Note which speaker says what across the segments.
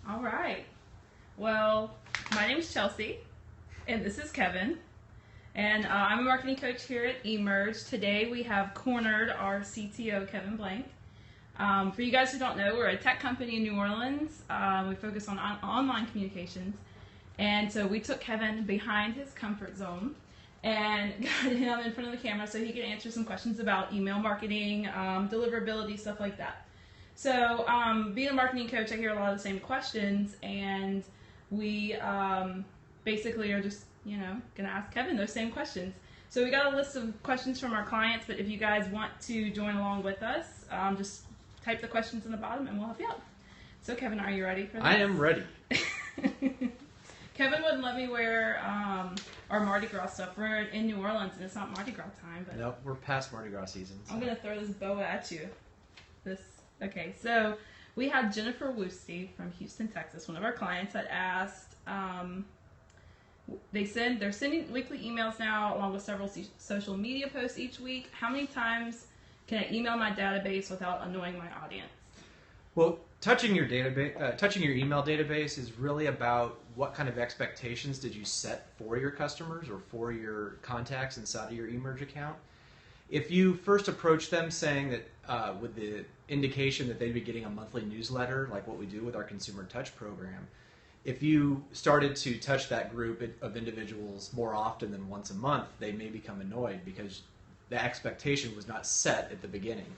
Speaker 1: All right. Well, my name is Chelsea, and this is Kevin. And I'm a marketing coach here at eMerge. Today we have cornered our CTO Kevin Blank. For you guys who don't know, we're a tech company in New Orleans. We focus on online communications. And so we took Kevin behind his comfort zone and got him in front of the camera so he could answer some questions about email marketing, deliverability, stuff like that. So being a marketing coach, I hear a lot of the same questions, and we basically are just, going to ask Kevin those same questions. So we got a list of questions from our clients, but if you guys want to join along with us, just type the questions in the bottom and we'll help you out. So Kevin, are you ready for this?
Speaker 2: I am ready.
Speaker 1: Kevin wouldn't let me wear our Mardi Gras stuff. We're in New Orleans and it's not Mardi Gras time. But
Speaker 2: Nope, we're past Mardi Gras season. So.
Speaker 1: I'm going to throw this boa at you. Okay, so we had Jennifer Woosty from Houston, Texas, one of our clients, that asked, they're sending weekly emails now along with several social media posts each week. How many times can I email my database without annoying my audience?
Speaker 2: Well, touching your email database is really about what kind of expectations did you set for your customers or for your contacts inside of your eMerge account. If you first approach them saying that with the indication that they'd be getting a monthly newsletter, like what we do with our Consumer Touch program, if you started to touch that group of individuals more often than once a month, they may become annoyed because the expectation was not set at the beginning.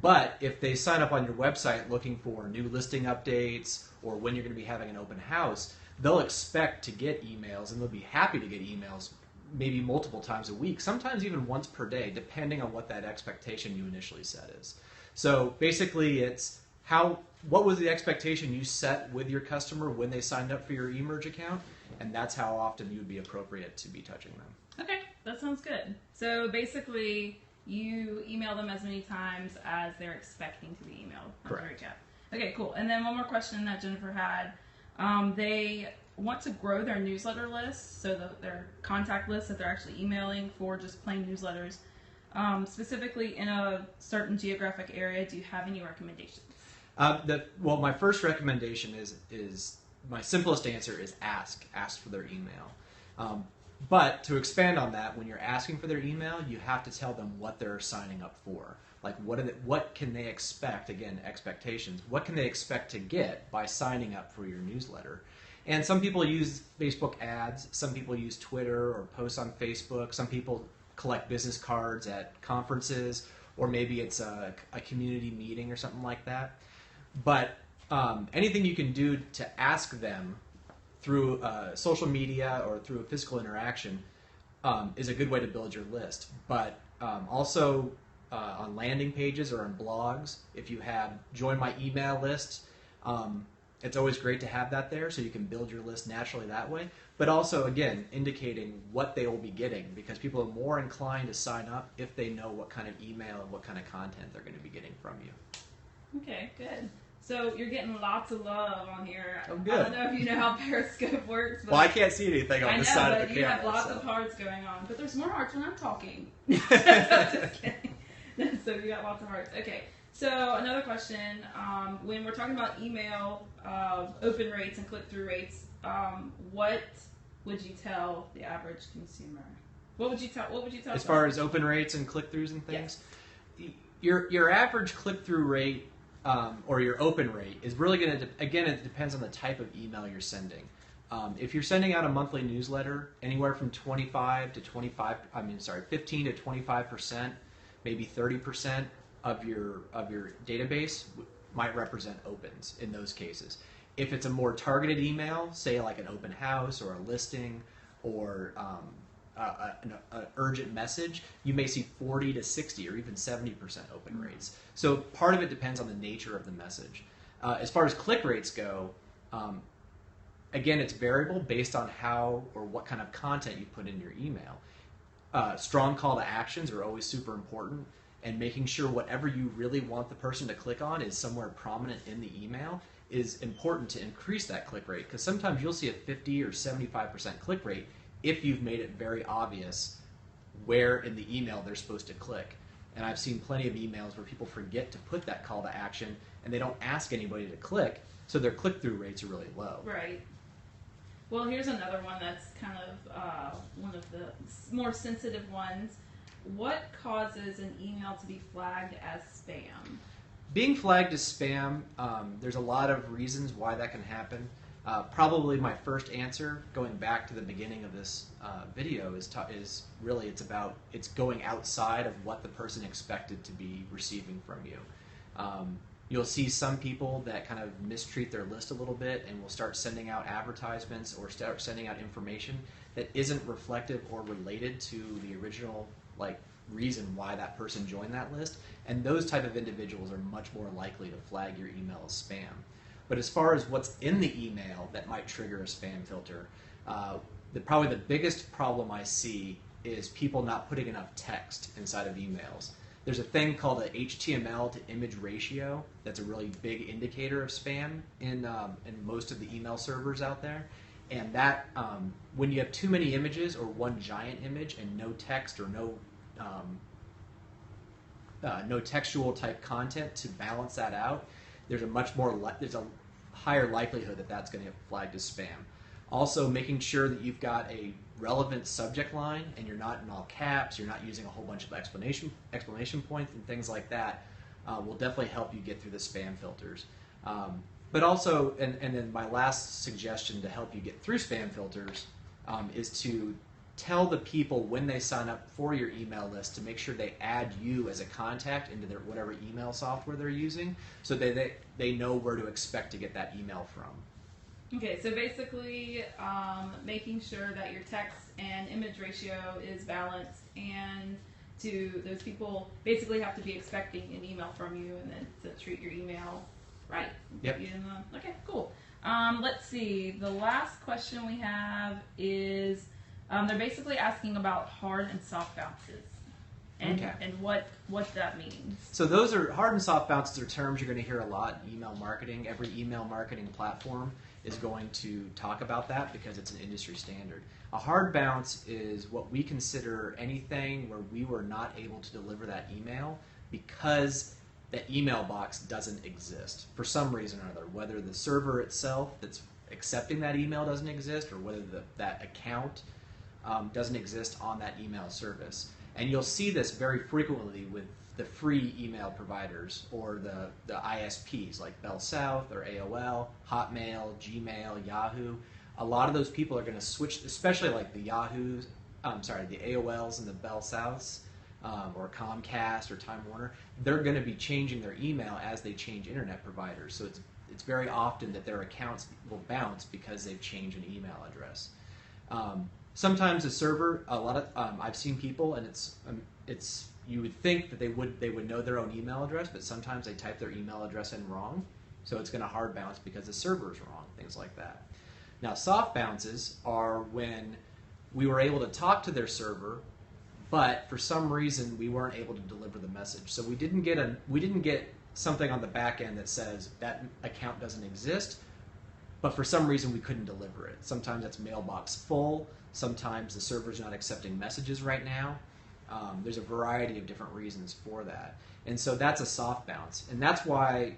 Speaker 2: But if they sign up on your website looking for new listing updates or when you're going to be having an open house, they'll expect to get emails, and they'll be happy to get emails maybe multiple times a week, sometimes even once per day, depending on what that expectation you initially set is. So basically it's what was the expectation you set with your customer when they signed up for your eMerge account, and that's how often you would be appropriate to be touching them.
Speaker 1: Okay, that sounds good. So basically you email them as many times as they're expecting to be emailed.
Speaker 2: Correct.
Speaker 1: Okay, cool. And then one more question that Jennifer had. They want to grow their newsletter list, so their contact list that they're actually emailing for just plain newsletters, specifically in a certain geographic area. Do you have any recommendations?
Speaker 2: Well, my first recommendation is my simplest answer is ask for their email. But to expand on that, when you're asking for their email, you have to tell them what they're signing up for. Like what can they expect? Again, expectations. What can they expect to get by signing up for your newsletter? And some people use Facebook ads. Some people use Twitter or posts on Facebook. Some people collect business cards at conferences, or maybe it's a community meeting or something like that. But anything you can do to ask them through social media or through a physical interaction is a good way to build your list. But also on landing pages or on blogs, if you have join my email list, it's always great to have that there so you can build your list naturally that way. But also, again, indicating what they will be getting, because people are more inclined to sign up if they know what kind of email and what kind of content they're going to be getting from you.
Speaker 1: Okay, good. So you're getting lots of love on here.
Speaker 2: Oh, good.
Speaker 1: I don't know if you know how Periscope works. But
Speaker 2: Well, I can't see anything on the side of the camera.
Speaker 1: You have lots of hearts going on. But there's more hearts when I'm talking. Just kidding. So you got lots of hearts. Okay. So another question. When we're talking about email open rates and click-through rates, what would you tell the average consumer? What would you tell?
Speaker 2: As far as open rates and click-throughs and things? Yes. Your average click-through rate or your open rate is really going to, again, it depends on the type of email you're sending. If you're sending out a monthly newsletter, anywhere from 15 to 25%, maybe 30% of your database might represent opens in those cases. If it's a more targeted email, say like an open house or a listing or an urgent message, you may see 40 to 60 or even 70% open rates. So part of it depends on the nature of the message. As far as click rates go, again, it's variable based on how or what kind of content you put in your email. Strong call to actions are always super important, and making sure whatever you really want the person to click on is somewhere prominent in the email is important to increase that click rate, because sometimes you'll see a 50 or 75% click rate if you've made it very obvious where in the email they're supposed to click. And I've seen plenty of emails where people forget to put that call to action and they don't ask anybody to click, so their click-through rates are really low.
Speaker 1: Right. Well, here's another one that's kind of one of the more sensitive ones. What causes an email to be flagged as spam?
Speaker 2: Being flagged as spam, there's a lot of reasons why that can happen. Probably my first answer, going back to the beginning of this video, is really it's going outside of what the person expected to be receiving from you. You'll see some people that kind of mistreat their list a little bit and will start sending out advertisements or start sending out information that isn't reflective or related to the original reason why that person joined that list. And those type of individuals are much more likely to flag your email as spam. But as far as what's in the email that might trigger a spam filter, probably the biggest problem I see is people not putting enough text inside of emails. There's a thing called a HTML to image ratio that's a really big indicator of spam in most of the email servers out there. And that when you have too many images or one giant image and no text or no textual type content to balance that out, there's a higher likelihood that that's going to get flagged as spam. Also, making sure that you've got a relevant subject line and you're not in all caps, you're not using a whole bunch of explanation points and things like that will definitely help you get through the spam filters. But also, and then my last suggestion to help you get through spam filters is to tell the people when they sign up for your email list to make sure they add you as a contact into their whatever email software they're using, so they know where to expect to get that email from.
Speaker 1: Okay, so basically making sure that your text and image ratio is balanced, and those people basically have to be expecting an email from you, and then to treat your email right.
Speaker 2: Yep.
Speaker 1: Okay, cool. Let's see. The last question we have is they're basically asking about hard and soft bounces and what that means.
Speaker 2: So those are hard and soft bounces are terms you're going to hear a lot in email marketing. Every email marketing platform is going to talk about that because it's an industry standard. A hard bounce is what we consider anything where we were not able to deliver that email because that email box doesn't exist for some reason or another, whether the server itself that's accepting that email doesn't exist or whether that account doesn't exist on that email service. And you'll see this very frequently with the free email providers or the ISPs like Bell South or AOL, Hotmail, Gmail, Yahoo. A lot of those people are going to switch, especially like the Yahoos, the AOLs and the Bell Souths, or Comcast or Time Warner. They're going to be changing their email as they change internet providers. So it's very often that their accounts will bounce because they've changed an email address. Sometimes a server, I've seen people, and it's you would think that they would know their own email address, but sometimes they type their email address in wrong, so it's going to hard bounce because the server is wrong, things like that. Now, soft bounces are when we were able to talk to their server, but for some reason we weren't able to deliver the message. So we didn't get something on the back end that says that account doesn't exist, but for some reason we couldn't deliver it. Sometimes that's mailbox full. Sometimes the server's not accepting messages right now. There's a variety of different reasons for that. And so that's a soft bounce. And that's why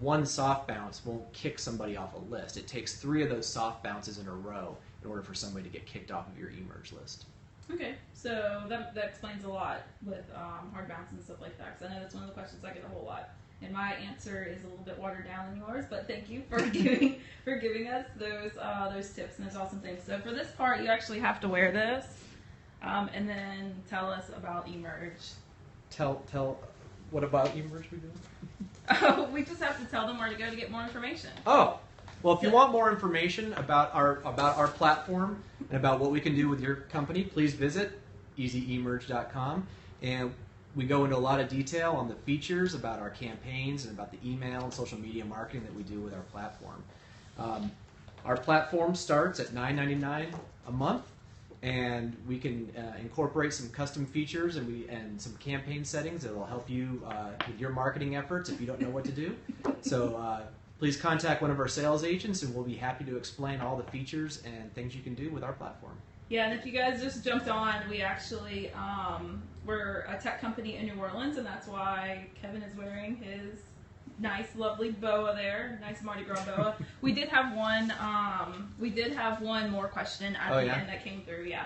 Speaker 2: one soft bounce won't kick somebody off a list. It takes 3 of those soft bounces in a row in order for somebody to get kicked off of your eMerge list.
Speaker 1: Okay, so that explains a lot with hard bounces and stuff like that, because I know that's one of the questions I get a whole lot. And my answer is a little bit watered down than yours, but thank you for giving us those tips and those awesome things. So for this part, you actually have to wear this, and then tell us about eMerge.
Speaker 2: Tell what about eMerge we do?
Speaker 1: Oh, we just have to tell them where to go to get more information.
Speaker 2: Oh, well, if you want more information about our platform and about what we can do with your company, please visit easyemerge.com, and we go into a lot of detail on the features about our campaigns and about the email and social media marketing that we do with our platform. Our platform starts at $9.99 a month, and we can incorporate some custom features and some campaign settings that will help you with your marketing efforts if you don't know what to do. So please contact one of our sales agents, and we'll be happy to explain all the features and things you can do with our platform.
Speaker 1: Yeah, and if you guys just jumped on, we actually, we're a tech company in New Orleans, and that's why Kevin is wearing his nice, lovely boa there. Nice Mardi Gras boa. We did have one. We did have one more question at the end that came through. Yeah.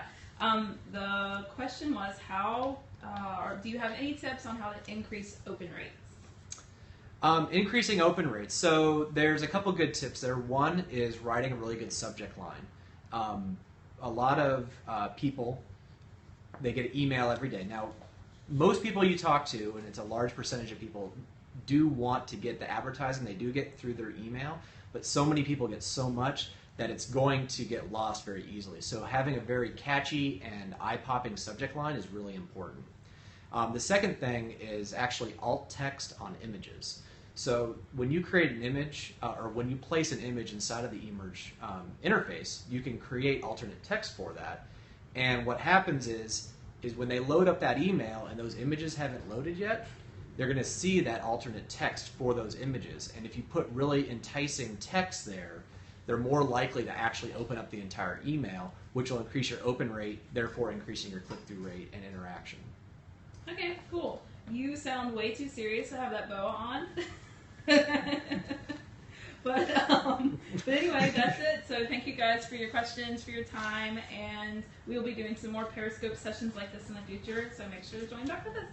Speaker 1: The question was, how or do you have any tips on how to increase open rates?
Speaker 2: Increasing open rates. So there's a couple good tips there. One is writing a really good subject line. A lot of people, they get an email every day. Now, most people you talk to, and it's a large percentage of people, do want to get the advertising. They do get through their email, but so many people get so much that it's going to get lost very easily. So having a very catchy and eye-popping subject line is really important. The second thing is actually alt text on images. So when you create an image, or when you place an image inside of the eMerge interface, you can create alternate text for that. And what happens is when they load up that email and those images haven't loaded yet, they're going to see that alternate text for those images. And if you put really enticing text there, they're more likely to actually open up the entire email, which will increase your open rate, therefore increasing your click-through rate and interaction.
Speaker 1: Okay, cool. You sound way too serious to have that boa on. But anyway, that's it. So thank you guys for your questions, for your time, and we'll be doing some more Periscope sessions like this in the future, so make sure to join back with us.